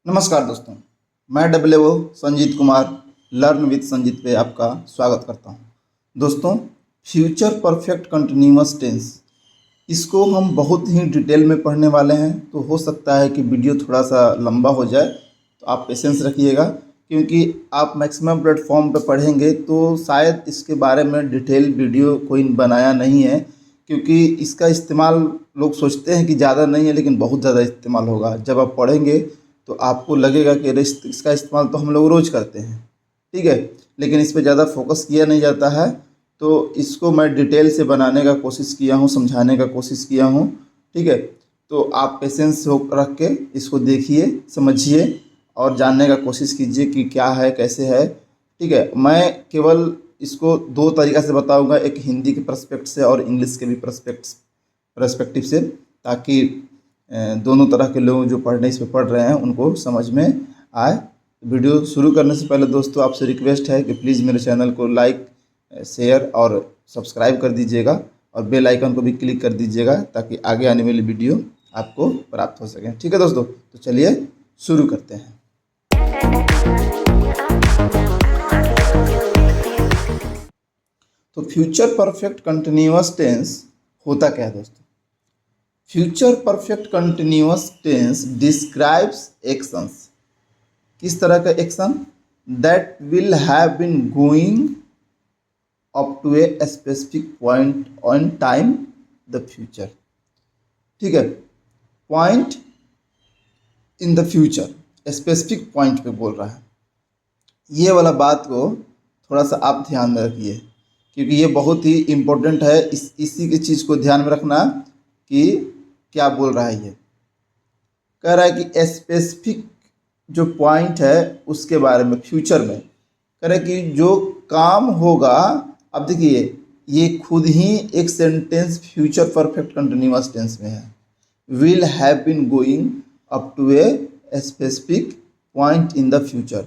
नमस्कार दोस्तों, मैं W Sanjeet Kumar learn with Sanjeet पे आपका स्वागत करता हूं। दोस्तों, फ्यूचर परफेक्ट कंटिन्यूअस टेंस इसको हम बहुत ही डिटेल में पढ़ने वाले हैं, तो हो सकता है कि वीडियो थोड़ा सा लंबा हो जाए, तो आप पेशेंस रखिएगा क्योंकि आप मैक्सिमम प्लेटफॉर्म पे पढ़ेंगे तो शायद इसके बारे में डिटेल वीडियो कोई बनाया नहीं है, क्योंकि इसका इस्तेमाल लोग सोचते हैं कि ज़्यादा नहीं है लेकिन बहुत ज़्यादा इस्तेमाल होगा। जब आप पढ़ेंगे तो आपको लगेगा कि अरे इसका इस्तेमाल तो हम लोग रोज़ करते हैं, ठीक है, लेकिन इस पर ज़्यादा फोकस किया नहीं जाता है। तो इसको मैं डिटेल से बनाने का कोशिश किया हूँ, समझाने का कोशिश किया हूँ, ठीक है। तो आप पेशेंस हो रख के इसको देखिए, समझिए और जानने का कोशिश कीजिए कि क्या है, कैसे है, ठीक है। मैं केवल इसको दो तरीक़ा से बताऊंगा, एक हिंदी के पर्सपेक्ट से और इंग्लिश के भी पर्सपेक्टिव से, ताकि दोनों तरह के लोग जो पढ़ने इस पर पढ़ रहे हैं उनको समझ में आए। वीडियो शुरू करने से पहले दोस्तों आपसे रिक्वेस्ट है कि प्लीज़ मेरे चैनल को लाइक, शेयर और सब्सक्राइब कर दीजिएगा और बेल आइकन को भी क्लिक कर दीजिएगा ताकि आगे आने वाली वीडियो आपको प्राप्त हो सके, ठीक है दोस्तों। तो चलिए शुरू करते हैं। तो फ्यूचर परफेक्ट कंटिन्यूअस टेंस होता क्या है दोस्तों? Future perfect continuous tense describes actions, किस तरह का action? That will have been going up to a specific point on time the future, ठीक है। Point in the future, specific point पे बोल रहा है। ये वाला बात को थोड़ा सा आप ध्यान में रखिए क्योंकि ये बहुत ही इम्पोर्टेंट है। इसी की चीज़ को ध्यान में रखना कि क्या बोल रहा है। ये कह रहा है कि स्पेसिफिक जो पॉइंट है उसके बारे में फ्यूचर में कह रहा है कि जो काम होगा। अब देखिए, ये खुद ही एक sentence future perfect continuous tense में है। Will have been going up to a specific point in the future,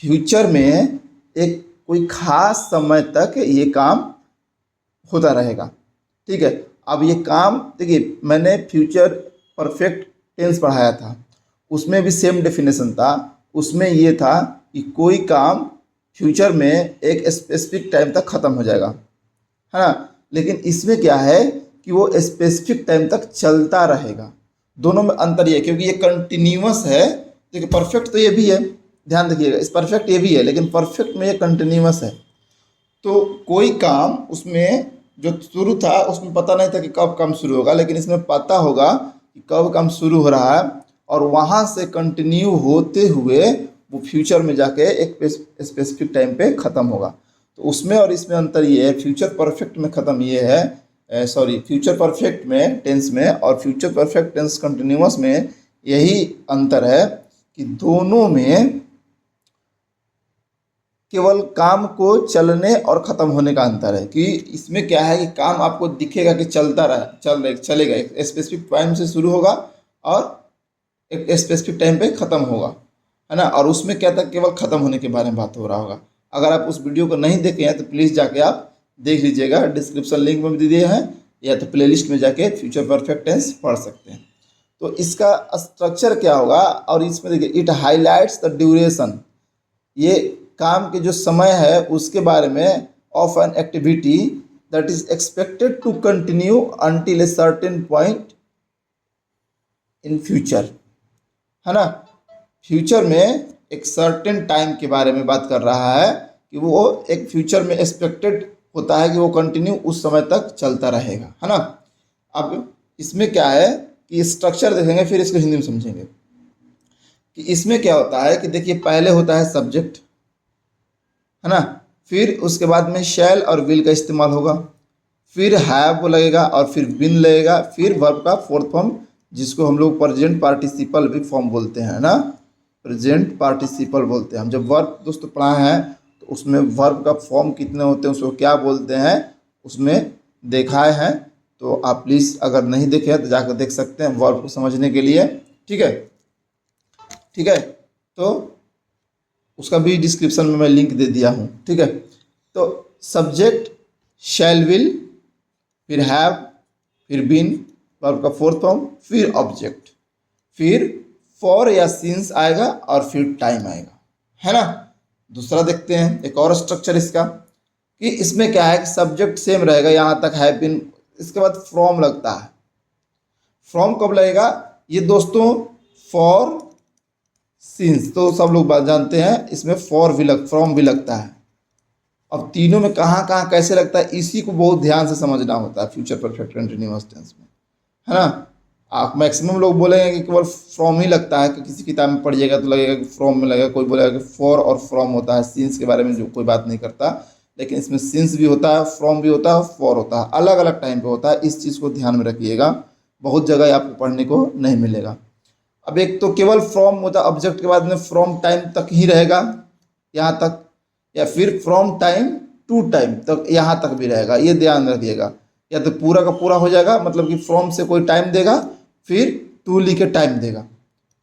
future में एक कोई खास समय तक ये काम होता रहेगा, ठीक है। अब ये काम देखिए, मैंने फ्यूचर परफेक्ट टेंस पढ़ाया था, उसमें भी सेम डेफिनेशन था। उसमें ये था कि कोई काम फ्यूचर में एक स्पेसिफिक टाइम तक ख़त्म हो जाएगा, है ना। लेकिन इसमें क्या है कि वो स्पेसिफिक टाइम तक चलता रहेगा। दोनों में अंतर ये है क्योंकि ये कंटिन्यूअस है। देखिए, परफेक्ट तो ये भी है, ध्यान रखिएगा, इस परफेक्ट ये भी है, लेकिन परफेक्ट में ये कंटिन्यूअस है। तो कोई काम उसमें जो शुरू था उसमें पता नहीं था कि कब काम शुरू होगा, लेकिन इसमें पता होगा कि कब काम शुरू हो रहा है और वहाँ से कंटिन्यू होते हुए वो फ्यूचर में जाके एक स्पेसिफिक टाइम पे ख़त्म होगा। तो उसमें और इसमें अंतर ये है, फ्यूचर परफेक्ट में ख़त्म ये है, फ्यूचर परफेक्ट में टेंस में और फ्यूचर परफेक्ट टेंस कंटिन्यूअस में यही अंतर है कि दोनों में केवल काम को चलने और ख़त्म होने का अंतर है। कि इसमें क्या है कि काम आपको दिखेगा कि चलता रहा, चलेगा, एक स्पेसिफिक पॉइंट से शुरू होगा और एक स्पेसिफिक टाइम पे ख़त्म होगा, है ना। और उसमें क्या था, केवल ख़त्म होने के बारे में बात हो रहा होगा। अगर आप उस वीडियो को नहीं देखे हैं तो प्लीज़ जाके आप देख लीजिएगा, डिस्क्रिप्शन लिंक में भी दिए हैं, या तो प्लेलिस्ट में जाके फ्यूचर परफेक्ट टेंस पढ़ सकते हैं। तो इसका स्ट्रक्चर क्या होगा, और इसमें देखिए, इट हाईलाइट्स द ड्यूरेशन, ये काम के जो समय है उसके बारे में, of an activity that is expected to continue until a certain point in future, है ना। फ्यूचर में एक सर्टेन टाइम के बारे में बात कर रहा है कि वो एक फ्यूचर में एक्सपेक्टेड होता है कि वो कंटिन्यू उस समय तक चलता रहेगा, है ना। अब इसमें क्या है कि स्ट्रक्चर देखेंगे फिर इसको हिंदी में समझेंगे कि इसमें क्या होता है कि देखिए, पहले होता है सब्जेक्ट, है ना, फिर उसके बाद में शैल और विल का इस्तेमाल होगा, फिर हैव लगेगा और फिर बिन लगेगा, फिर वर्ब का फोर्थ फॉर्म जिसको हम लोग प्रेजेंट पार्टिसिपल भी फॉर्म बोलते हैं ना, प्रेजेंट पार्टिसिपल बोलते हैं हम। जब वर्ब दोस्तों पढ़ा है तो उसमें वर्ब का फॉर्म कितने होते हैं, उसको क्या बोलते हैं, उसमें देखा है। तो आप प्लीज़ अगर नहीं देखे हैं तो जाकर देख सकते हैं वर्ब को समझने के लिए, ठीक है, ठीक है। तो उसका भी डिस्क्रिप्शन में मैं लिंक दे दिया हूँ, ठीक है। तो सब्जेक्ट शैल विल, फिर हैव, फिर बीन, वर्ब का फोर्थ फॉर्म, फिर ऑब्जेक्ट, फिर फॉर या सिंस आएगा और फिर टाइम आएगा, है ना। दूसरा देखते हैं एक और स्ट्रक्चर इसका, कि इसमें क्या है कि सब्जेक्ट सेम रहेगा, यहाँ तक हैव बीन, इसके बाद फ्रॉम लगता है। फ्रॉम कब लगेगा ये दोस्तों, फॉर सिंस तो सब लोग बात जानते हैं, इसमें फ्रॉम भी लगता है। अब तीनों में कहाँ कहाँ कैसे लगता है, इसी को बहुत ध्यान से समझना होता है फ्यूचर परफेक्ट कंटिन्यूअस टेंस में, है ना। आप मैक्सिमम लोग बोलेंगे कि केवल फ्रॉम ही लगता है, कि किसी किताब में पढ़िएगा तो लगेगा कि फ्रॉम में लगेगा, कोई बोलेगा कि फॉर और फ्रॉम होता है, सिंस के बारे में जो कोई बात नहीं करता, लेकिन इसमें सिंस भी होता है, फ्रॉम भी होता है, फॉर होता है, अलग अलग टाइम पे होता है। इस चीज़ को ध्यान में रखिएगा, बहुत जगह आपको पढ़ने को नहीं मिलेगा। अब एक तो केवल फ्रॉम होता है, ऑब्जेक्ट के बाद में फ्रॉम टाइम तक ही रहेगा यहाँ तक, या फिर फ्रॉम टाइम टू टाइम तक यहाँ तक भी रहेगा, ये ध्यान रखिएगा। या तो पूरा का पूरा हो जाएगा, मतलब कि फ्रॉम से कोई टाइम देगा, फिर टू लिख के टाइम देगा,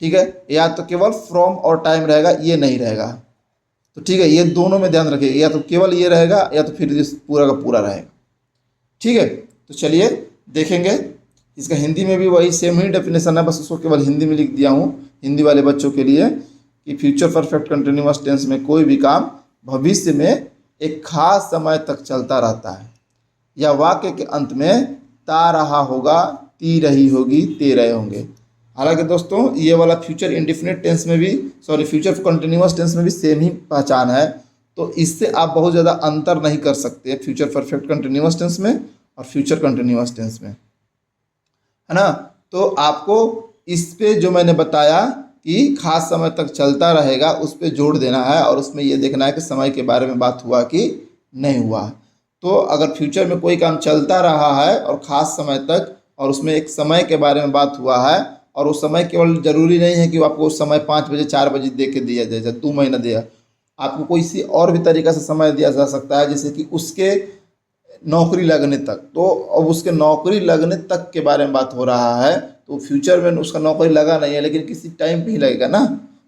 ठीक है। या तो केवल फ्रॉम और टाइम रहेगा, ये नहीं रहेगा, तो ठीक है, ये दोनों में ध्यान रखिएगा, या तो केवल ये रहेगा या तो फिर पूरा का पूरा रहेगा, ठीक है। तो चलिए देखेंगे, इसका हिंदी में भी वही सेम ही डेफिनेशन है, बस उसको केवल हिंदी में लिख दिया हूँ हिंदी वाले बच्चों के लिए, कि फ्यूचर परफेक्ट कंटिन्यूअस टेंस में कोई भी काम भविष्य में एक खास समय तक चलता रहता है, या वाक्य के अंत में ता रहा होगा, ती रही होगी, ते रहे होंगे। हालांकि दोस्तों ये वाला फ्यूचर इंडिफिनिट टेंस में भी, फ्यूचर कंटिन्यूअस टेंस में भी सेम ही पहचान है, तो इससे आप बहुत ज़्यादा अंतर नहीं कर सकते फ्यूचर परफेक्ट कंटिन्यूअस टेंस में और फ्यूचर कंटिन्यूअस टेंस में, है ना। तो आपको इस पे जो मैंने बताया कि खास समय तक चलता रहेगा, उस पर जोड़ देना है, और उसमें ये देखना है कि समय के बारे में बात हुआ कि नहीं हुआ। तो अगर फ्यूचर में कोई काम चलता रहा है और ख़ास समय तक, और उसमें एक समय के बारे में बात हुआ है, और वो समय केवल ज़रूरी नहीं है कि आपको उस समय 5 बजे 4 बजे दे के दिया जाए, जैसे 2 महीना दिया, आपको कोई सी और भी तरीक़ा से समय दिया जा सकता है, जैसे कि उसके नौकरी लगने तक। तो अब उसके नौकरी लगने तक के बारे में बात हो रहा है, तो फ्यूचर में उसका नौकरी लगा नहीं है, लेकिन किसी टाइम पे ही लगेगा ना,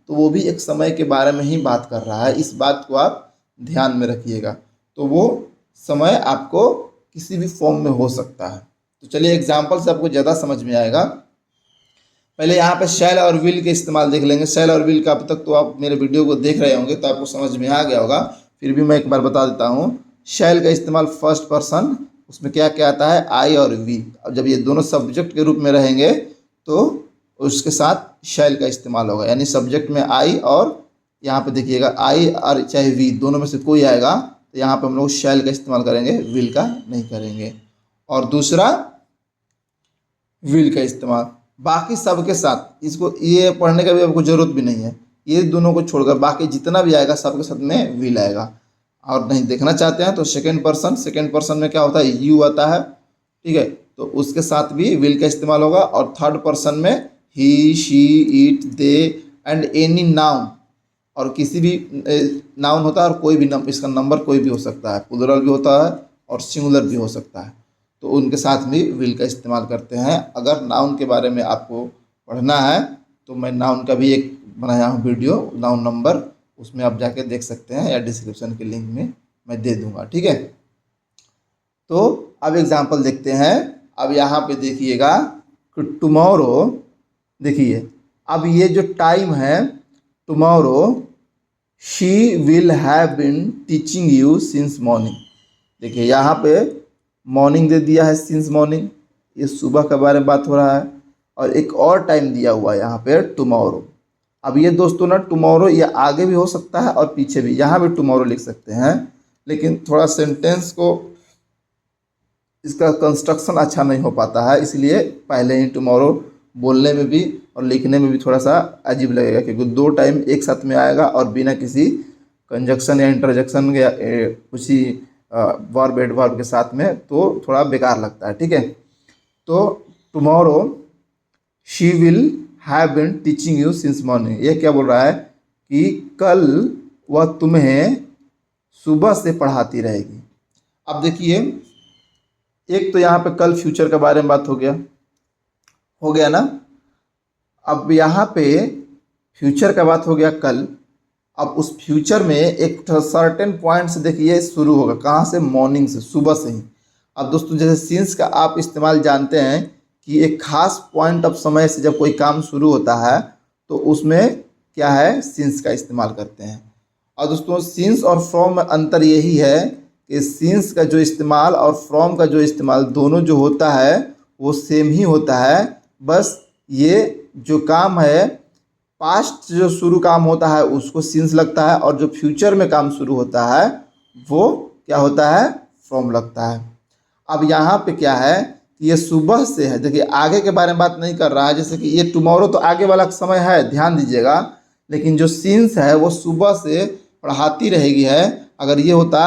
तो वो भी एक समय के बारे में ही बात कर रहा है। इस बात को आप ध्यान में रखिएगा। तो वो समय आपको किसी भी फॉर्म में हो सकता है। तो चलिए एग्जाम्पल से आपको ज़्यादा समझ में आएगा। पहले यहाँ पे शैल और विल के इस्तेमाल देख लेंगे। शैल और विल का अब तक तो आप मेरे वीडियो को देख रहे होंगे, तो आपको समझ में आ गया होगा, फिर भी मैं एक बार बता देता हूँ। शैल का इस्तेमाल फर्स्ट पर्सन, उसमें क्या क्या आता है, आई और वी। अब जब ये दोनों सब्जेक्ट के रूप में रहेंगे तो उसके साथ शैल का इस्तेमाल होगा, यानी सब्जेक्ट में आई, और यहाँ पे देखिएगा आई और चाहे वी दोनों में से कोई आएगा, तो यहाँ पे हम लोग शैल का इस्तेमाल करेंगे, विल का नहीं करेंगे। और दूसरा विल का इस्तेमाल बाकी सब के साथ, इसको ये पढ़ने का भी आपको ज़रूरत भी नहीं है, ये दोनों को छोड़कर बाकी जितना भी आएगा सबके साथ में विल आएगा। और नहीं देखना चाहते हैं तो सेकेंड पर्सन में क्या होता है, यू आता है, ठीक है, तो उसके साथ भी विल का इस्तेमाल होगा। और थर्ड पर्सन में he, she, it, they and any noun, और किसी भी नाउन होता है, और कोई भी इसका नंबर कोई भी हो सकता है, प्लूरल भी होता है और सिंगुलर भी हो सकता है, तो उनके साथ भी विल का इस्तेमाल करते हैं। अगर नाउन के बारे में आपको पढ़ना है तो मैं नाउन का भी एक बनाया हूँ वीडियो, नाउन नंबर, उसमें आप जाके देख सकते हैं, या डिस्क्रिप्शन के लिंक में मैं दे दूंगा, ठीक है। तो अब एग्जांपल देखते हैं। अब यहाँ पे देखिएगा कि टुमारो, देखिए अब ये जो टाइम है, tomorrow she will have been teaching you since morning. देखिए यहाँ पे मॉर्निंग दे दिया है, सिंस मॉर्निंग, ये सुबह के बारे में बात हो रहा है, और एक और टाइम दिया हुआ है यहाँ पे टुमारो। अब ये दोस्तों ना टुमारो ये आगे भी हो सकता है और पीछे भी, यहाँ भी टुमारो लिख सकते हैं, लेकिन थोड़ा सेंटेंस को इसका कंस्ट्रक्शन अच्छा नहीं हो पाता है, इसलिए पहले ही टुमारो बोलने में भी और लिखने में भी थोड़ा सा अजीब लगेगा, क्योंकि दो टाइम एक साथ में आएगा और बिना किसी कंजक्शन या इंटरजेक्शन या किसी वर्ब एडवर्ब के साथ में, तो थोड़ा बेकार लगता है, ठीक है। तो tomorrow she will have been teaching you since morning, ये क्या बोल रहा है कि कल वह तुम्हें सुबह से पढ़ाती रहेगी। अब देखिए, एक तो यहाँ पे कल फ्यूचर के बारे में बात हो गया ना। अब यहाँ पे फ्यूचर का बात हो गया कल। अब उस फ्यूचर में एक सर्टेन पॉइंट से देखिए शुरू होगा, कहाँ से, मॉर्निंग से, सुबह से ही। अब दोस्तों जैसे सिंस का आप इस्तेमाल जानते हैं कि एक खास पॉइंट ऑफ समय से जब कोई काम शुरू होता है तो उसमें क्या है, सिंस का इस्तेमाल करते हैं। और दोस्तों सिंस और फ्रॉम में अंतर यही है कि सिंस का जो इस्तेमाल और फ्रॉम का जो इस्तेमाल दोनों जो होता है वो सेम ही होता है। बस ये जो काम है पास्ट जो शुरू काम होता है उसको सिंस लगता है, और जो फ्यूचर में काम शुरू होता है वो क्या होता है, फ्रॉम लगता है। अब यहाँ पे क्या है कि ये सुबह से है, देखिए आगे के बारे में बात नहीं कर रहा है, जैसे कि ये टुमारो तो आगे वाला समय है, ध्यान दीजिएगा। लेकिन जो सिंस है वो सुबह से पढ़ाती रहेगी है। अगर ये होता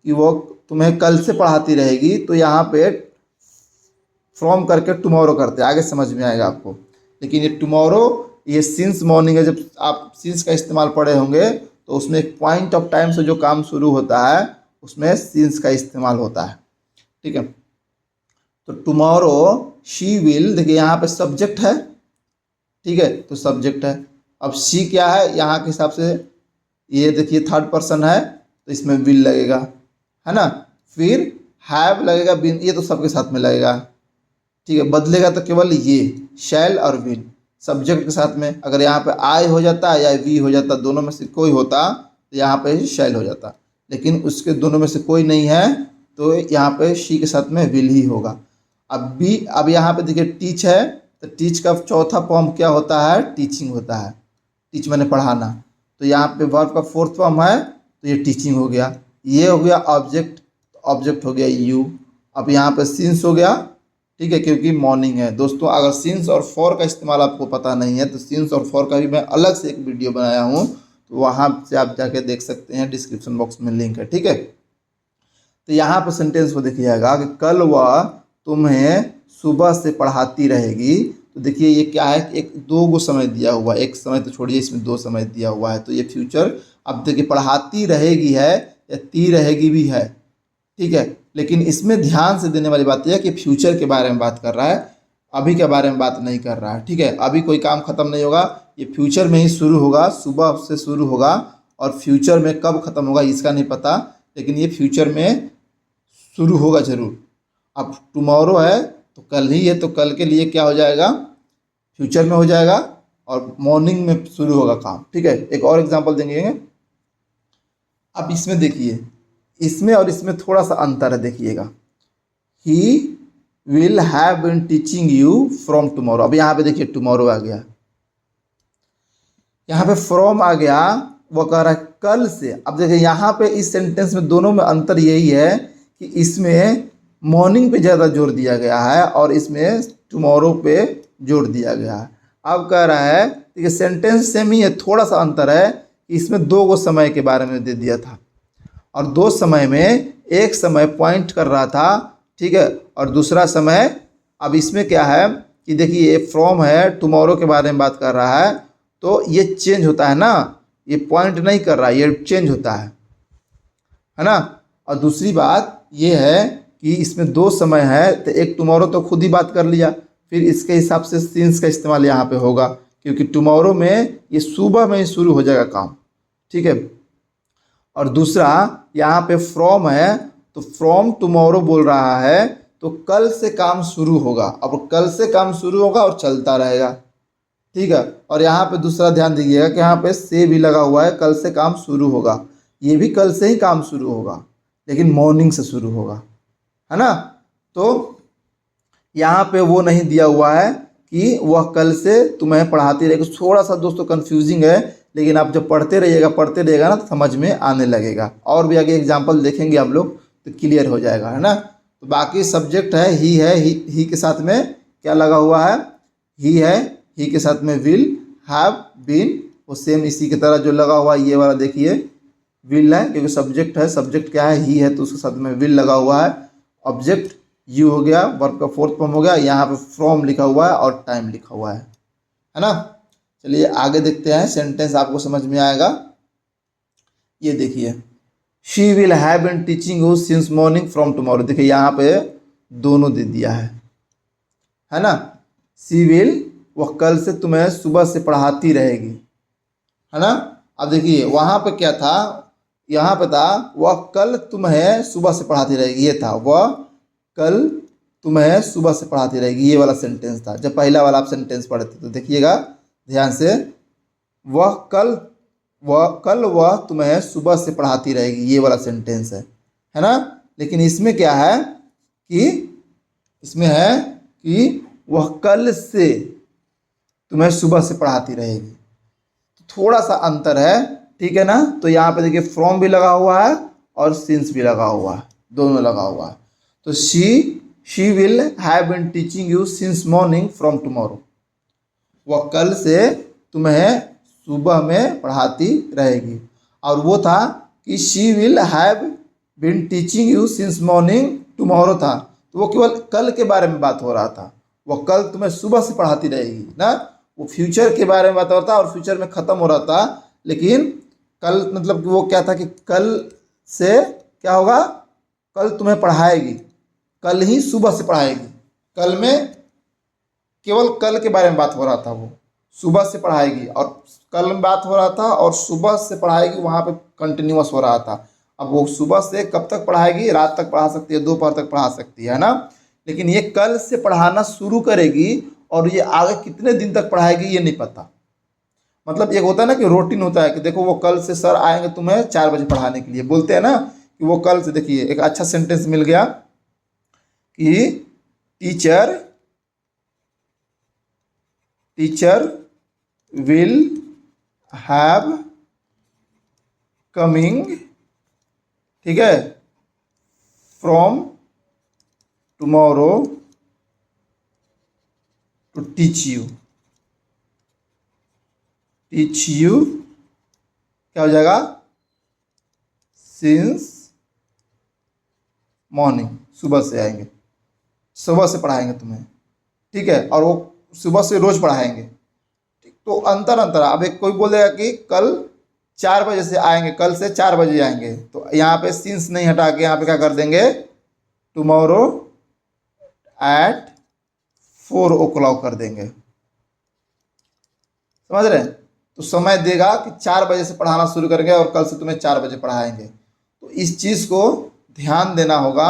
कि वो तुम्हें कल से पढ़ाती रहेगी तो यहाँ पे फ्रॉम करके टुमारो करते, आगे समझ में आएगा आपको। लेकिन ये टुमारो, ये सिंस मॉर्निंग है, जब आप सिंस का इस्तेमाल पढ़े होंगे तो उसमें एक पॉइंट ऑफ टाइम से जो काम शुरू होता है उसमें सिंस का इस्तेमाल होता है, ठीक है। तो टुमारो शी विल, देखिए यहाँ पे सब्जेक्ट है, ठीक है, तो सब्जेक्ट है। अब शी क्या है यहाँ के हिसाब से, ये देखिए थर्ड पर्सन है तो इसमें विल लगेगा, है ना। फिर हैव लगेगा, बिन, ये तो सबके साथ में लगेगा, ठीक है। बदलेगा तो केवल ये शैल और विल सब्जेक्ट के साथ में। अगर यहाँ पे आई हो जाता या वी हो जाता, दोनों में से कोई होता तो यहाँ पे शैल हो जाता, लेकिन उसके दोनों में से कोई नहीं है तो यहाँ पे शी के साथ में विल ही होगा। अब यहाँ पे देखिए टीच है, तो टीच का चौथा फॉर्म क्या होता है, टीचिंग होता है। टीच मैंने पढ़ाना, तो यहाँ पे वर्ब का फोर्थ फॉर्म है तो ये टीचिंग हो गया। ये हो गया ऑब्जेक्ट, ऑब्जेक्ट हो गया यू। अब यहाँ पे सिंस हो गया, ठीक है, क्योंकि मॉर्निंग है। दोस्तों अगर सिंस और फॉर का इस्तेमाल आपको पता नहीं है तो सिंस और फॉर का भी मैं अलग से एक वीडियो बनाया हूँ, तो वहाँ से आप जाके देख सकते हैं, डिस्क्रिप्शन बॉक्स में लिंक है, ठीक है। तो यहाँ पर सेंटेंस को देखिएगा कि कल वह तुम्हें सुबह से पढ़ाती रहेगी। तो देखिए ये क्या है, एक दो गो समय दिया हुआ है, एक समय तो छोड़िए, इसमें दो समय दिया हुआ है, तो ये फ्यूचर। अब देखिए पढ़ाती रहेगी है या ती रहेगी भी है, ठीक है। लेकिन इसमें ध्यान से देने वाली बात यह है कि फ्यूचर के बारे में बात कर रहा है, अभी के बारे में बात नहीं कर रहा है, ठीक है। अभी कोई काम खत्म नहीं होगा, ये फ्यूचर में ही शुरू होगा, सुबह से शुरू होगा, और फ्यूचर में कब खत्म होगा इसका नहीं पता, लेकिन ये फ्यूचर में शुरू होगा जरूर। अब टुमारो है तो कल ही है, तो कल के लिए क्या हो जाएगा, फ्यूचर में हो जाएगा, और मॉर्निंग में शुरू होगा काम, ठीक है। एक और एग्जांपल देंगे। अब इसमें देखिए, इसमें और इसमें थोड़ा सा अंतर है, देखिएगा। He will have been teaching you from tomorrow. अब यहाँ पे देखिए टुमारो आ गया, यहाँ पे फ्रॉम आ गया, वो कह रहा है कल से। अब देखिए यहाँ पे इस सेंटेंस में दोनों में अंतर यही है कि इसमें मॉर्निंग पे ज़्यादा जोर दिया गया है और इसमें टुमारो पे जोर दिया गया है। अब कह रहा है कि सेंटेंस सेम ही है, थोड़ा सा अंतर है कि इसमें दो गो समय के बारे में दे दिया था, और दो समय में एक समय पॉइंट कर रहा था, ठीक है, और दूसरा समय, अब इसमें क्या है कि देखिए ये फ्रॉम है, टुमारो के बारे में बात कर रहा है, तो ये चेंज होता है ना, ये पॉइंट नहीं कर रहा है, ये चेंज होता है ना। और दूसरी बात ये है कि इसमें दो समय है, तो एक टुमारो तो खुद ही बात कर लिया, फिर इसके हिसाब से सिंस का इस्तेमाल यहाँ पे होगा, क्योंकि टुमारो में ये सुबह में ही शुरू हो जाएगा काम, ठीक है। और दूसरा यहाँ पे फ्रॉम है, तो फ्रॉम टुमारो बोल रहा है, तो कल से काम शुरू होगा। अब कल से काम शुरू होगा और चलता रहेगा, ठीक है। और यहाँ पे दूसरा ध्यान दीजिएगा कि यहाँ पे से भी लगा हुआ है, कल से काम शुरू होगा, ये भी कल से ही काम शुरू होगा, लेकिन मॉर्निंग से शुरू होगा, है ना। तो यहाँ पे वो नहीं दिया हुआ है कि वह कल से तुम्हें पढ़ाती रहेगी। थोड़ा सा दोस्तों कंफ्यूजिंग है, लेकिन आप जब पढ़ते रहिएगा ना तो समझ में आने लगेगा। और भी आगे एग्जांपल देखेंगे हम लोग तो क्लियर हो जाएगा, है ना। तो बाकी सब्जेक्ट है, ही के साथ में क्या लगा हुआ है, ही है, ही के साथ में विल, हैव, बीन, वो सेम इसी की तरह जो लगा हुआ है ये वाला देखिए विल है, क्योंकि सब्जेक्ट है, सब्जेक्ट क्या है, ही है, तो उसके साथ में विल लगा हुआ है। ऑब्जेक्ट यू हो गया, वर्ब का फोर्थ फॉर्म हो गया, यहाँ पे फ्रॉम लिखा हुआ है और टाइम लिखा हुआ है ना। चलिए आगे देखते हैं, सेंटेंस आपको समझ में आएगा। ये देखिए, she will have been teaching you since morning from tomorrow. देखिए यहाँ पे दोनों दे दिया है ना। शी विल, वह कल से तुम्हें सुबह से पढ़ाती रहेगी, है ना। अब देखिए वहाँ पे क्या था, यहाँ पे था वह कल तुम्हें सुबह से पढ़ाती रहेगी, ये था वह कल तुम्हें सुबह से पढ़ाती रहेगी, ये वाला सेंटेंस था। जब पहला वाला आप सेंटेंस पढ़ते तो देखिएगा ध्यान से, वह तुम्हें सुबह से पढ़ाती रहेगी, ये वाला सेंटेंस है ना। लेकिन इसमें क्या है कि वह कल से तुम्हें सुबह से पढ़ाती रहेगी, थोड़ा सा अंतर है, ठीक है ना। तो यहाँ पे देखिए फ्रॉम भी लगा हुआ है और सिंस भी लगा हुआ है, दोनों लगा हुआ है। तो she will have been teaching you since morning from tomorrow, वह कल से तुम्हें सुबह में पढ़ाती रहेगी। और वो था कि she will have been teaching you since morning tomorrow था, तो वो केवल कल के बारे में बात हो रहा था, वह कल तुम्हें सुबह से पढ़ाती रहेगी ना। वो फ्यूचर के बारे में बात हो रहा था और फ्यूचर में ख़त्म हो रहा था, लेकिन कल मतलब वो क्या था कि कल से क्या होगा, कल तुम्हें पढ़ाएगी, कल ही सुबह से पढ़ाएगी। कल में केवल कल के बारे में बात हो रहा था, वो सुबह से पढ़ाएगी, और कल में बात हो रहा था और सुबह से पढ़ाएगी, वहाँ पे कंटिन्यूअस हो रहा था। अब वो सुबह से कब तक पढ़ाएगी, रात तक पढ़ा सकती है, दोपहर तक पढ़ा सकती है ना। लेकिन ये कल से पढ़ाना शुरू करेगी और ये आगे कितने दिन तक पढ़ाएगी ये नहीं पता। मतलब एक होता है ना कि रूटीन होता है कि देखो वो कल से सर आएंगे तुम्हें 4 बजे पढ़ाने के लिए, बोलते हैं ना कि वो कल से। देखिए एक अच्छा सेंटेंस मिल गया कि टीचर विल हैव कमिंग, ठीक है, from tomorrow to teach you क्या हो जाएगा, सिंस मॉर्निंग, सुबह से आएंगे, सुबह से पढ़ाएंगे तुम्हें, ठीक है। और वो सुबह से रोज पढ़ाएंगे, ठीक। तो अंतर अब एक कोई बोलेगा कि कल 4 बजे से आएंगे, कल से 4 बजे आएंगे, तो यहाँ पे सिंस नहीं हटा के यहाँ पे क्या कर देंगे, टुमारो एट 4 o'clock कर देंगे, समझ रहे हैं। तो समय देगा कि 4 बजे से पढ़ाना शुरू करेंगे और कल से तुम्हें 4 बजे पढ़ाएंगे। तो इस चीज़ को ध्यान देना होगा।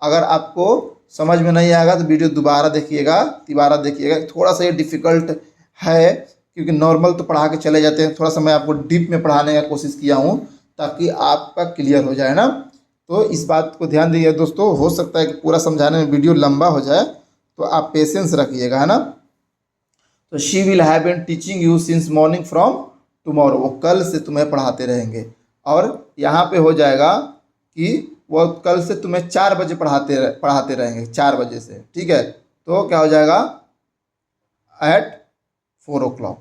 अगर आपको समझ में नहीं आएगा तो वीडियो दोबारा देखिएगा, थोड़ा सा ये डिफ़िकल्ट है क्योंकि नॉर्मल तो पढ़ा के चले जाते हैं, थोड़ा सा मैं आपको डीप में पढ़ाने का कोशिश किया हूँ ताकि आपका क्लियर हो जाए ना। तो इस बात को ध्यान दीजिए दोस्तों, हो सकता है कि पूरा समझाने में वीडियो लंबा हो जाए, तो आप पेशेंस रखिएगा, है ना। तो she will have been teaching you since morning from tomorrow, वो कल से तुम्हें पढ़ाते रहेंगे। और यहाँ पे हो जाएगा कि वो कल से तुम्हें 4 बजे पढ़ाते रहेंगे, 4 बजे से, ठीक है। तो क्या हो जाएगा, एट 4 o'clock,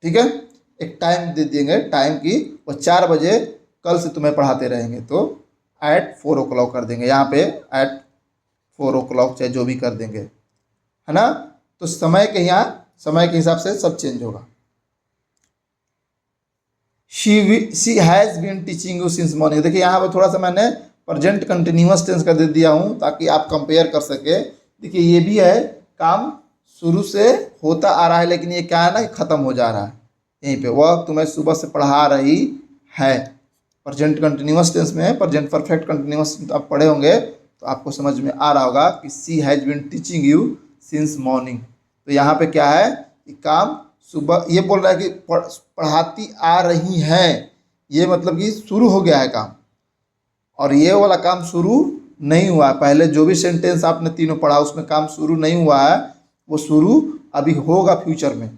ठीक है। एक टाइम दे देंगे, टाइम की वो 4 बजे कल से तुम्हें पढ़ाते रहेंगे, तो एट 4 o'clock कर देंगे, यहाँ पे एट 4 o'clock चाहे जो भी कर देंगे, है ना। तो समय के हिसाब से सब चेंज होगा। She has been teaching you since morning, देखिए यहाँ पे थोड़ा सा मैंने प्रेजेंट कंटिन्यूअस टेंस का दे दिया हूँ ताकि आप कंपेयर कर सके। देखिए ये भी है, काम शुरू से होता आ रहा है, लेकिन ये क्या है ना, ख़त्म हो जा रहा है यहीं पे। वह तुम्हें सुबह से पढ़ा रही है, प्रेजेंट कंटिन्यूअस टेंस में है। प्रेजेंट परफेक्ट कंटिन्यूअस आप पढ़े होंगे तो आपको समझ में आ रहा होगा कि she has been teaching you since morning. तो यहाँ पे क्या है कि काम सुबह, ये बोल रहा है कि पढ़ाती आ रही हैं, ये मतलब कि शुरू हो गया है काम, और ये वाला काम शुरू नहीं हुआ है। पहले जो भी सेंटेंस आपने तीनों पढ़ा उसमें काम शुरू नहीं हुआ है, वो शुरू अभी होगा फ्यूचर में,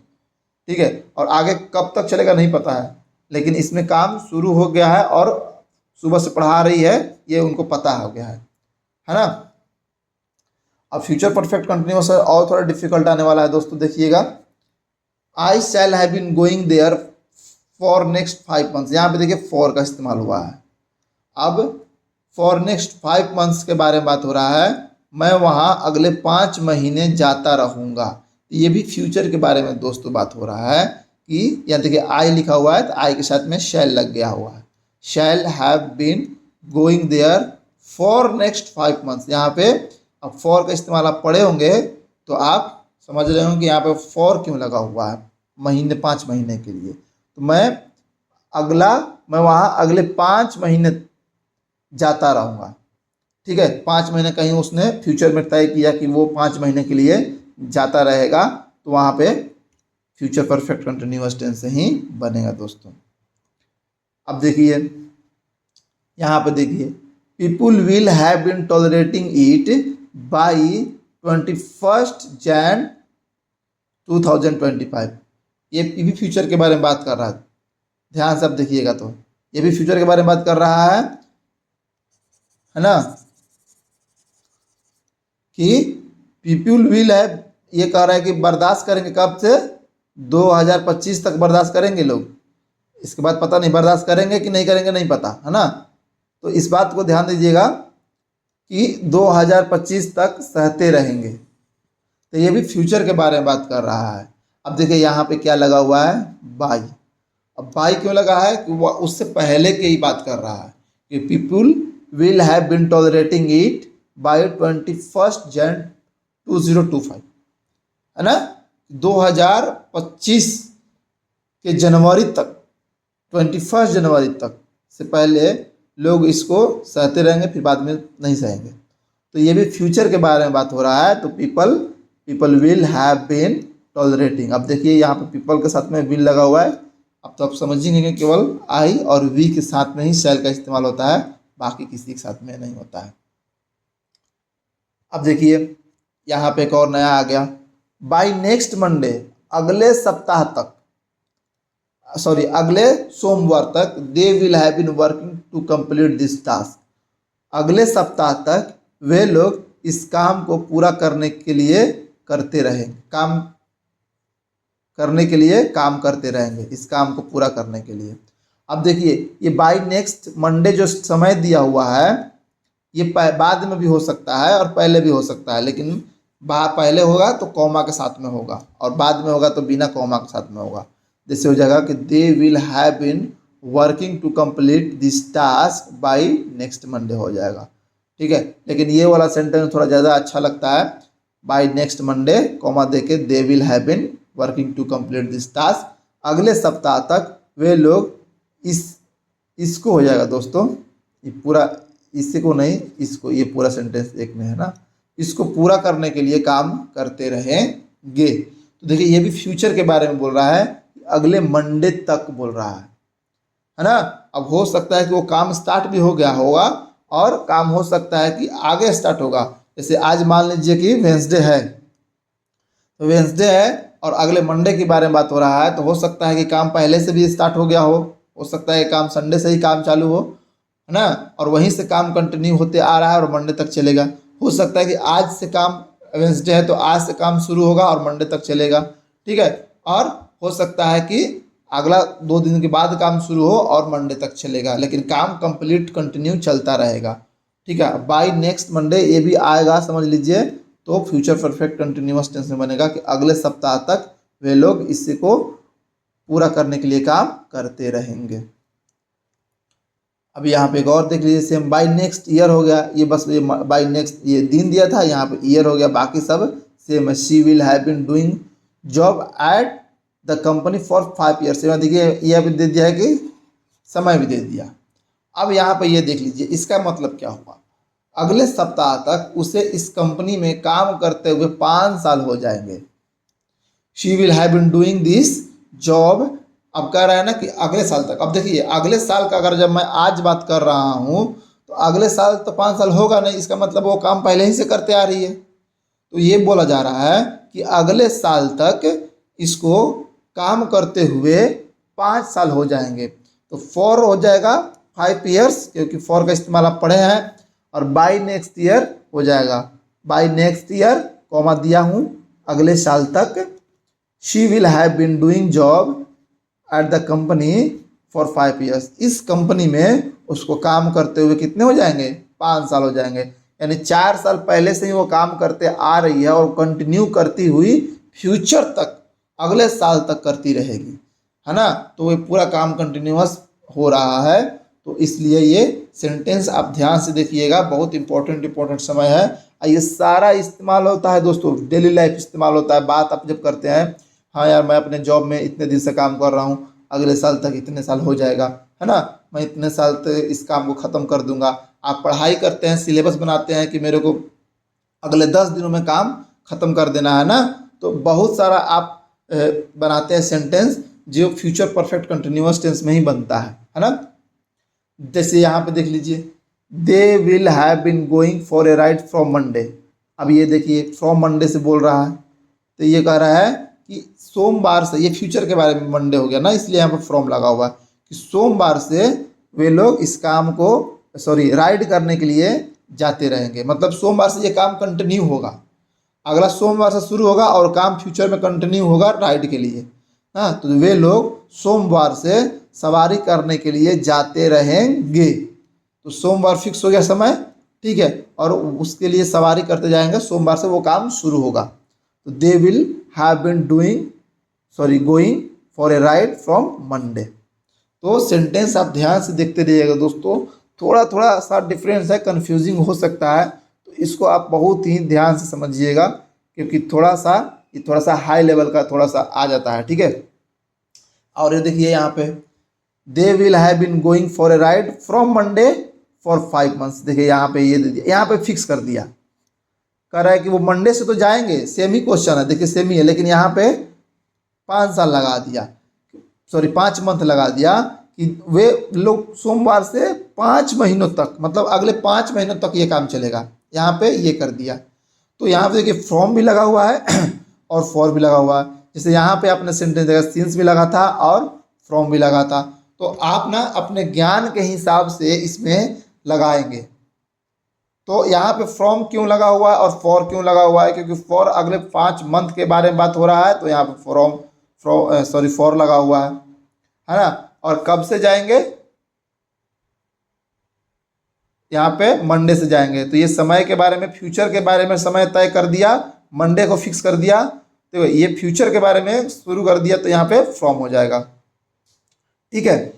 ठीक है। और आगे कब तक चलेगा नहीं पता है, लेकिन इसमें काम शुरू हो गया है और सुबह से पढ़ा रही है, ये उनको पता हो गया है ना। अब फ्यूचर परफेक्ट कंटिन्यूअस है और थोड़ा डिफिकल्ट आने वाला है दोस्तों, देखिएगा। I shall have been going there for next 5 months, यहाँ पे देखिए फॉर का इस्तेमाल हुआ है। अब फॉर नेक्स्ट 5 months के बारे में बात हो रहा है, मैं वहाँ अगले 5 महीने जाता रहूँगा। ये भी फ्यूचर के बारे में दोस्तों बात हो रहा है कि यहाँ देखिए आई लिखा हुआ है, तो आई के साथ में शैल लग गया हुआ है। Shall have been going there for next 5 months, यहाँ पे अब फॉर का इस्तेमाल आप पढ़े होंगे तो आप समझ रहे होंगे कि यहाँ पे फॉर क्यों लगा हुआ है, महीने, 5 महीने के लिए। तो मैं वहाँ अगले 5 महीने जाता रहूँगा, ठीक है। 5 महीने कहीं उसने फ्यूचर में तय किया कि वो 5 महीने के लिए जाता रहेगा, तो वहाँ पे फ्यूचर परफेक्ट कंटिन्यूअस टेंस से ही बनेगा दोस्तों। अब देखिए यहाँ पे देखिए, people will have been tolerating it by 21 Jan 2025। ये भी फ्यूचर के बारे में बात कर रहा है, ध्यान से अब देखिएगा तो ये भी फ्यूचर के बारे में बात कर रहा है ना, कि पीपुल विल हैव, ये कह रहा है कि बर्दाश्त करेंगे, कब से 2025 तक बर्दाश्त करेंगे लोग, इसके बाद पता नहीं बर्दाश्त करेंगे कि नहीं करेंगे, नहीं पता है ना। तो इस बात को ध्यान दीजिएगा कि 2025 तक सहते रहेंगे, तो ये भी फ्यूचर के बारे में बात कर रहा है। अब देखिए यहाँ पे क्या लगा हुआ है, बाई। अब बाई क्यों लगा है, कि वह उससे पहले की ही बात कर रहा है कि people will have been tolerating it by 21 Jan 2025, है ना। 2025 के जनवरी तक, 21 जनवरी तक से पहले लोग इसको सहते रहेंगे, फिर बाद में नहीं सहेंगे। तो ये भी फ्यूचर के बारे में बात हो रहा है। तो people will have been tolerating. अब देखिए यहाँ पे पीपल के साथ में विल लगा हुआ है। अब तो आप समझेंगे कि केवल आई और वी के साथ में ही शैल का इस्तेमाल होता है, बाकी किसी के साथ में नहीं होता है। अब देखिए यहाँ पे एक और नया आ गया, बाय नेक्स्ट मंडे, अगले सप्ताह तक, सॉरी अगले सोमवार तक, they will have been working to complete this task. अगले सप्ताह तक वे लोग इस काम को पूरा करने के लिए करते रहेंगे, काम करते रहेंगे, इस काम को पूरा करने के लिए। अब देखिए ये बाय नेक्स्ट मंडे जो समय दिया हुआ है, ये बाद में भी हो सकता है और पहले भी हो सकता है, लेकिन पहले होगा तो कॉमा के साथ में होगा और बाद में होगा तो बिना कॉमा के साथ में होगा। जैसे हो जाएगा कि they will have been working to complete this task by next Monday हो जाएगा, ठीक है। लेकिन ये वाला सेंटेंस थोड़ा ज़्यादा अच्छा लगता है, बाय नेक्स्ट मंडे कॉमा देके they will have been working to complete this task, अगले सप्ताह तक वे लोग इसको हो जाएगा दोस्तों, ये पूरा, इसी को नहीं इसको, ये पूरा सेंटेंस एक में है ना, इसको पूरा करने के लिए काम करते रहेंगे। तो देखिए ये भी फ्यूचर के बारे में बोल रहा है, अगले मंडे तक बोल रहा है ना। अब हो सकता है कि वो काम स्टार्ट भी हो गया होगा और काम हो सकता है कि आगे स्टार्ट होगा। जैसे आज मान लीजिए कि वेंसडे है, तो वेंसडे है और अगले मंडे के बारे में बात हो रहा है, तो हो सकता है कि काम पहले से भी स्टार्ट हो गया हो सकता है काम संडे से ही काम चालू हो, है ना, और वहीं से काम कंटिन्यू होते आ रहा है और मंडे तक चलेगा। हो सकता है कि आज से काम, वेंसडे है तो आज से काम शुरू होगा और मंडे तक चलेगा, ठीक है। और हो सकता है कि अगला 2 दिन के बाद काम शुरू हो और मंडे तक चलेगा, लेकिन काम कंप्लीट कंटिन्यू चलता रहेगा, ठीक है। बाय नेक्स्ट मंडे ये भी आएगा, समझ लीजिए, तो फ्यूचर परफेक्ट कंटिन्यूअस टेंस में बनेगा कि अगले सप्ताह तक वे लोग इसी को पूरा करने के लिए काम करते रहेंगे। अब यहाँ पे एक और देख लीजिए, सेम बाय नेक्स्ट ईयर हो गया, ये बस ये बाय नेक्स्ट ये दिन दिया था, यहाँ पे ईयर हो गया, बाकी सब सेम है। She will have been doing job at the company for 5 years. देखिए यह भी दे दिया है कि समय भी दे दिया। अब यहाँ पे ये देख लीजिए इसका मतलब क्या हुआ, अगले सप्ताह तक उसे इस कंपनी में काम करते हुए 5 साल हो जाएंगे। She will have been doing this job, अब कह रहा है ना कि अगले साल तक। अब देखिए अगले साल का अगर जब मैं आज बात कर रहा हूँ तो अगले साल तो 5 साल होगा नहीं, इसका मतलब वो काम पहले ही से करते आ रही है। तो ये बोला जा रहा है कि अगले साल तक इसको काम करते हुए 5 साल हो जाएंगे। तो फॉर हो जाएगा 5 ईयर्स, क्योंकि फॉर का इस्तेमाल आप पढ़े हैं, और बाय नेक्स्ट ईयर हो जाएगा, बाय नेक्स्ट ईयर कॉमा दिया हूँ अगले साल तक। She will have been doing job at the company for 5 years, इस कंपनी में उसको काम करते हुए कितने हो जाएंगे, 5 साल हो जाएंगे। यानी 4 साल पहले से ही वो काम करते आ रही है और कंटिन्यू करती हुई फ्यूचर तक, अगले साल तक करती रहेगी, है ना। तो ये पूरा काम कंटिन्यूअस हो रहा है, तो इसलिए ये सेंटेंस आप ध्यान से देखिएगा, बहुत इंपॉर्टेंट समय है। ये सारा इस्तेमाल होता है दोस्तों, डेली लाइफ इस्तेमाल होता है। बात आप जब करते हैं, हाँ यार मैं अपने जॉब में इतने दिन से काम कर रहा हूँ, अगले साल तक इतने साल हो जाएगा, है ना, मैं इतने साल तक इस काम को ख़त्म कर दूंगा। आप पढ़ाई करते हैं, सिलेबस बनाते हैं कि मेरे को अगले 10 दिनों में काम ख़त्म कर देना है ना, तो बहुत सारा आप बनाते हैं सेंटेंस जो फ्यूचर परफेक्ट कंटिन्यूअस टेंस में ही बनता है ना। जैसे यहाँ पे देख लीजिए, they will have been going for a ride from Monday. अब ये देखिए फ्रॉम मंडे से बोल रहा है, तो ये कह रहा है कि सोमवार से, ये फ्यूचर के बारे में मंडे हो गया ना, इसलिए यहाँ पर फ्रॉम लगा हुआ है कि सोमवार से वे लोग इस काम को राइड करने के लिए जाते रहेंगे। मतलब सोमवार से ये काम कंटिन्यू होगा, अगला सोमवार से शुरू होगा और काम फ्यूचर में कंटिन्यू होगा राइड के लिए। हाँ, तो वे लोग सोमवार से सवारी करने के लिए जाते रहेंगे। तो सोमवार फिक्स हो गया समय, ठीक है, और उसके लिए सवारी करते जाएंगे, सोमवार से वो काम शुरू होगा। तो they will have been going for a ride from Monday. तो सेंटेंस आप ध्यान से देखते रहिएगा दोस्तों, थोड़ा थोड़ा सा डिफरेंस है, कंफ्यूजिंग हो सकता है, तो इसको आप बहुत ही ध्यान से समझिएगा, क्योंकि थोड़ा सा हाई लेवल का थोड़ा सा आ जाता है, ठीक है। और ये देखिए यहाँ पे they will have been going for a ride from Monday for 5 months. देखिए यहाँ पे ये दे दिया, यहाँ पे फिक्स कर दिया, कह रहा है कि वो मंडे से तो जाएंगे, सेम ही क्वेश्चन है, देखिए सेम ही है, लेकिन यहाँ पे 5 साल लगा दिया, 5 मंथ लगा दिया कि वे लोग सोमवार से 5 महीनों तक, मतलब अगले 5 महीनों तक ये काम चलेगा, यहाँ पे ये कर दिया। तो यहाँ पे देखिए फ्रॉम भी लगा हुआ है और फॉर भी लगा हुआ है। जैसे यहाँ पे आपने सेंटेंस देखा, सिंस भी लगा था और फ्रॉम भी लगा था। तो आप ना अपने ज्ञान के हिसाब से इसमें लगाएंगे। तो यहाँ पे फ्रॉम क्यों लगा हुआ है और फॉर क्यों लगा हुआ है, क्योंकि फॉर अगले 5 मंथ के बारे में बात हो रहा है, तो यहाँ पे फॉर लगा हुआ है ना। और कब से जाएंगे, यहाँ पे मंडे से जाएंगे। तो ये समय के बारे में, फ्यूचर के बारे में समय तय कर दिया, मंडे को फिक्स कर दिया, तो ये फ्यूचर के बारे में शुरू कर दिया, तो यहाँ पे फ्रॉम हो जाएगा, ठीक है।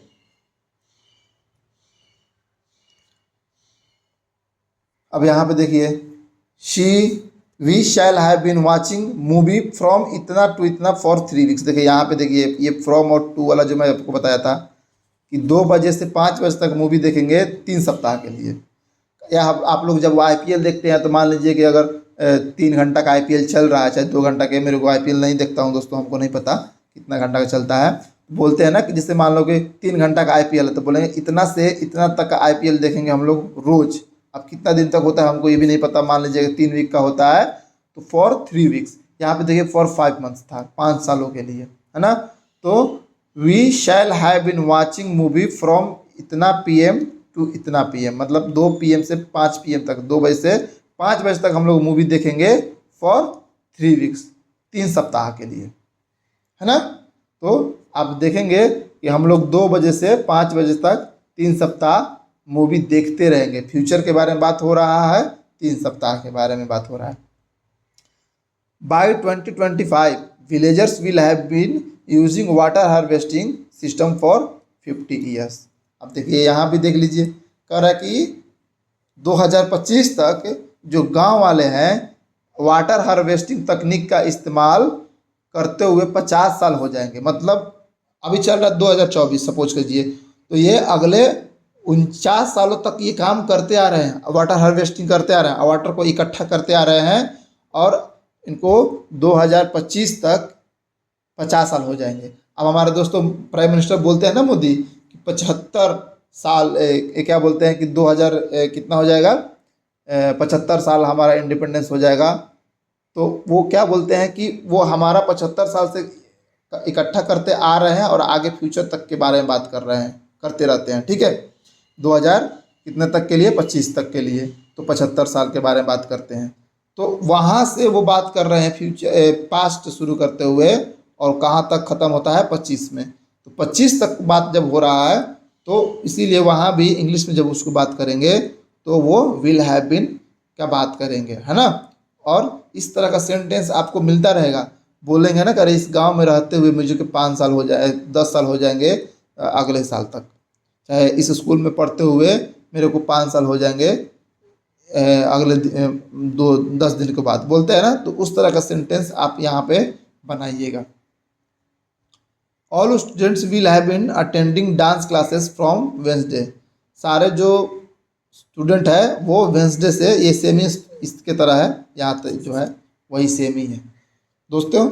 अब यहाँ पे देखिए, we shall have been watching movie from इतना टू इतना फॉर 3 वीक्स। देखिए यहाँ पे देखिए, ये फ्रॉम और टू वाला जो मैं आपको बताया था कि 2 बजे से 5 बजे तक मूवी देखेंगे 3 सप्ताह के लिए। या आप लोग जब IPL देखते हैं, तो मान लीजिए कि अगर 3 घंटा का IPL चल रहा है, चाहे 2 घंटा के, मेरे को IPL नहीं देखता हूँ दोस्तों, हमको नहीं पता कितना घंटा का चलता है, बोलते हैं ना कि जैसे मान लो कि 3 घंटा का IPL है, तो बोलेंगे इतना से इतना तक का IPL देखेंगे हम लोग रोज। अब कितना दिन तक होता है हमको ये भी नहीं पता, मान लीजिए 3 वीक का होता है, तो फॉर 3 वीक्स। यहाँ पे देखिए फॉर 5 मंथ्स था, 5 सालों के लिए, है ना। तो we shall have been watching movie from इतना PM टू इतना PM, मतलब 2 PM से 5 PM तक, 2 बजे से 5 बजे तक हम लोग मूवी देखेंगे फॉर 3 वीक्स, 3 सप्ताह के लिए, है ना। तो आप देखेंगे कि हम लोग 2 बजे से 5 बजे तक 3 सप्ताह मूवी देखते रहेंगे। फ्यूचर के बारे में बात हो रहा है, 3 सप्ताह के बारे में बात हो रहा है। By 2025 villagers will have been using water harvesting system for 50 years. अब देखिए यहाँ भी देख लीजिए, कह रहा है कि 2025 तक जो गांव वाले हैं वाटर हार्वेस्टिंग तकनीक का इस्तेमाल करते हुए 50 साल हो जाएंगे। मतलब अभी चल रहा है 2024, सपोज कीजिए, तो ये अगले 49 सालों तक ये काम करते आ रहे हैं, वाटर हार्वेस्टिंग करते आ रहे हैं, वाटर को इकट्ठा करते आ रहे हैं, और इनको 2025 तक 50 साल हो जाएंगे। अब हमारे दोस्तों प्राइम मिनिस्टर बोलते हैं ना मोदी कि 75 साल क्या बोलते हैं कि 2000 कितना हो जाएगा, 75 साल हमारा इंडिपेंडेंस हो जाएगा। तो वो क्या बोलते हैं कि वो हमारा 75 साल से इकट्ठा करते आ रहे हैं और आगे फ्यूचर तक के बारे में बात कर रहे हैं, करते रहते हैं, ठीक है। 2000 कितने तक के लिए, 25 तक के लिए, तो 75 साल के बारे में बात करते हैं। तो वहाँ से वो बात कर रहे हैं फ्यूचर पास्ट शुरू करते हुए, और कहाँ तक ख़त्म होता है, 25 में। तो 25 तक बात जब हो रहा है, तो इसीलिए वहाँ भी इंग्लिश में जब उसको बात करेंगे तो वो विल हैव बीन क्या बात करेंगे, है ना। और इस तरह का सेंटेंस आपको मिलता रहेगा, बोलेंगे ना कि अरे इस गांव में रहते हुए मुझे कि 5 साल हो जाए, 10 साल हो जाएंगे अगले साल तक, चाहे इस स्कूल में पढ़ते हुए मेरे को 5 साल हो जाएंगे अगले 10 दिन के बाद, बोलते हैं ना। तो उस तरह का सेंटेंस आप यहाँ पे बनाइएगा। All students will have been attending dance classes from Wednesday. सारे जो स्टूडेंट है वो वेंसडे से, ये सेम ही इसके तरह है, यहाँ तक जो है वही सेम ही है दोस्तों।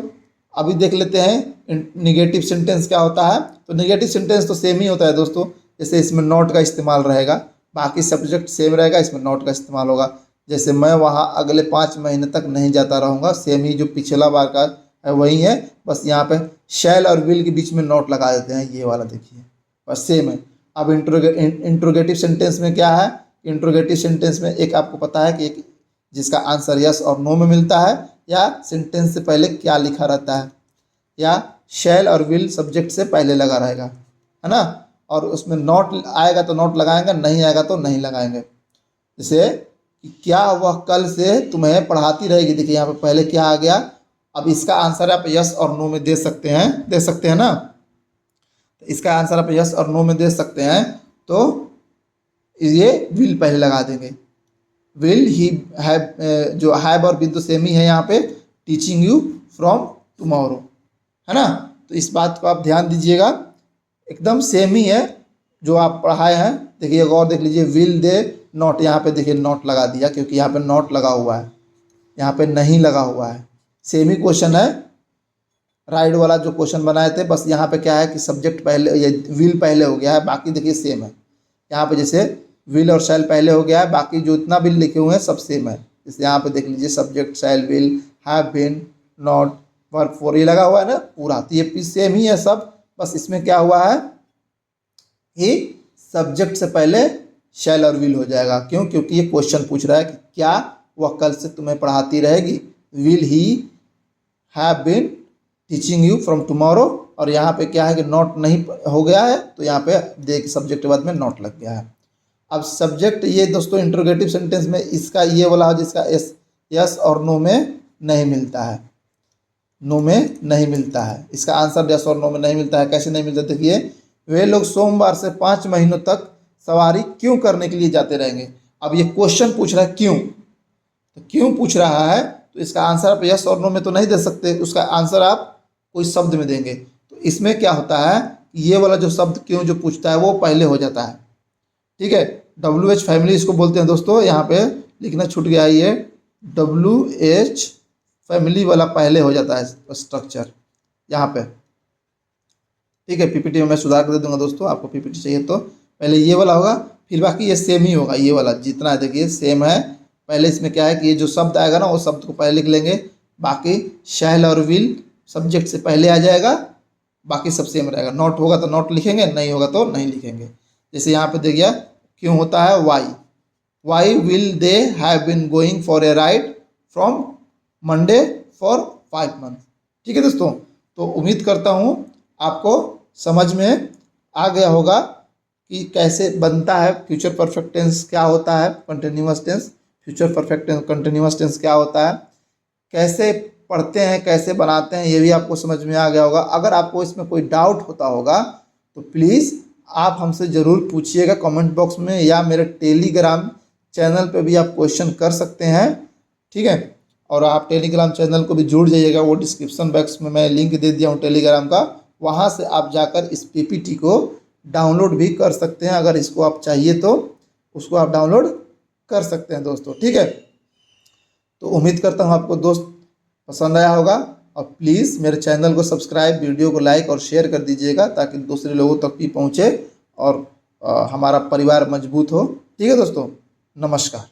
अभी देख लेते हैं निगेटिव सेंटेंस क्या होता है। तो निगेटिव सेंटेंस तो सेम ही होता है दोस्तों, जैसे इसमें नॉट का इस्तेमाल रहेगा, बाकी सब्जेक्ट सेम रहेगा, इसमें नॉट का इस्तेमाल होगा। जैसे मैं वहाँ अगले 5 महीने तक नहीं जाता रहूँगा, सेम ही जो पिछला बार का है वही है, बस यहाँ पे शैल और विल के बीच में नॉट लगा देते हैं, ये वाला देखिए बस सेम है। अब इंट्रोगेटिव सेंटेंस में क्या है, इंट्रोगेटिव सेंटेंस में एक आपको पता है कि एक जिसका आंसर यस और नो में मिलता है, या सेंटेंस से पहले क्या लिखा रहता है, या शैल और विल सब्जेक्ट से पहले लगा रहेगा, है ना। और उसमें नॉट आएगा तो नॉट लगाएंगे, नहीं आएगा तो नहीं लगाएंगे। जैसे कि क्या वह कल से तुम्हें पढ़ाती रहेगी, देखिए यहाँ पे पहले क्या आ गया। अब इसका आंसर आप यस और नो में दे सकते हैं ना। तो इसका आंसर आप यस और नो में दे सकते हैं, तो ये विल पहले लगा देंगे। विल ही हैव, जो हैव और विल तो सेम ही है यहाँ पे, टीचिंग यू फ्रॉम टुमारो, है ना। तो इस बात को आप ध्यान दीजिएगा, एकदम सेम ही है जो आप पढ़ाए हैं। देखिए एक और देख लीजिए, विल दे नॉट, यहाँ पे देखिए नॉट लगा दिया क्योंकि यहाँ पे नॉट लगा हुआ है, यहाँ पे नहीं लगा हुआ है। सेम ही क्वेश्चन है, राइट वाला जो क्वेश्चन बनाए थे, बस यहाँ पे क्या है कि सब्जेक्ट पहले, ये विल पहले हो गया है, बाकी देखिए सेम है। यहाँ पे जैसे विल और शैल पहले हो गया है, बाकी जो इतना विल लिखे हुए हैं सब सेम है। जैसे यहाँ पे देख लीजिए subject shall will have been not work for, ये लगा हुआ है ना पूरा, तो ये सेम ही है सब। बस इसमें क्या हुआ है कि सब्जेक्ट से पहले शैल और विल हो जाएगा। क्यों? क्योंकि ये क्वेश्चन पूछ रहा है कि क्या वह कल से तुम्हें पढ़ाती रहेगी, will he have been teaching you from tomorrow. और यहाँ पे क्या है कि नॉट नहीं हो गया है, तो यहाँ पे देख सब्जेक्ट के बाद में नॉट लग गया है। अब सब्जेक्ट ये दोस्तों इंट्रोगेटिव सेंटेंस में इसका ये वाला हो जिसका यस और नो में नहीं मिलता है, नो में नहीं मिलता है, इसका आंसर यस और नो में नहीं मिलता है। कैसे नहीं मिलता, देखिए वे लोग सोमवार से 5 महीनों तक सवारी क्यों करने के लिए जाते रहेंगे। अब ये क्वेश्चन पूछ रहा है क्यों, तो क्यों पूछ रहा है, तो इसका आंसर आप यस और नो में तो नहीं दे सकते, उसका आंसर आप कोई शब्द में देंगे। तो इसमें क्या होता है, ये वाला जो शब्द क्यों जो पूछता है वो पहले हो जाता है, ठीक है। WH फैमिली इसको बोलते हैं दोस्तों, यहाँ पे लिखना छूट गया है, ये WH फैमिली वाला पहले हो जाता है स्ट्रक्चर यहाँ पे, ठीक है। PPT में मैं सुधार कर दे दूंगा दोस्तों, आपको PPT चाहिए तो पहले ये वाला होगा, फिर बाकी ये सेम ही होगा, ये वाला जितना है देखिए सेम है। पहले इसमें क्या है कि ये जो शब्द आएगा ना वो शब्द को पहले लिख लेंगे, बाकी शैल और विल सब्जेक्ट से पहले आ जाएगा, बाकी सब सेम रहेगा। नॉट होगा तो नॉट लिखेंगे, नहीं होगा तो नहीं लिखेंगे। जैसे यहाँ पे देखिए क्यों होता है why will they have been going for a ride from Monday for 5 month, ठीक है दोस्तों। तो उम्मीद करता हूँ आपको समझ में आ गया होगा कि कैसे बनता है फ्यूचर परफेक्ट टेंस, क्या होता है continuous tense, future perfect tense continuous tense क्या होता है, कैसे पढ़ते हैं, कैसे बनाते हैं, ये भी आपको समझ में आ गया होगा। अगर आपको इसमें कोई डाउट होता होगा तो प्लीज़ आप हमसे ज़रूर पूछिएगा कमेंट बॉक्स में, या मेरे टेलीग्राम चैनल पे भी आप क्वेश्चन कर सकते हैं, ठीक है। और आप टेलीग्राम चैनल को भी जुड़ जाइएगा, वो डिस्क्रिप्शन बॉक्स में मैं लिंक दे दिया हूँ टेलीग्राम का, वहाँ से आप जाकर इस PPT को डाउनलोड भी कर सकते हैं। अगर इसको आप चाहिए तो उसको आप डाउनलोड कर सकते हैं दोस्तों, ठीक है। तो उम्मीद करता हूँ आपको दोस्त पसंद आया होगा, और प्लीज़ मेरे चैनल को सब्सक्राइब, वीडियो को लाइक और शेयर कर दीजिएगा ताकि दूसरे लोगों तक भी पहुँचे और हमारा परिवार मजबूत हो, ठीक है दोस्तों। नमस्कार।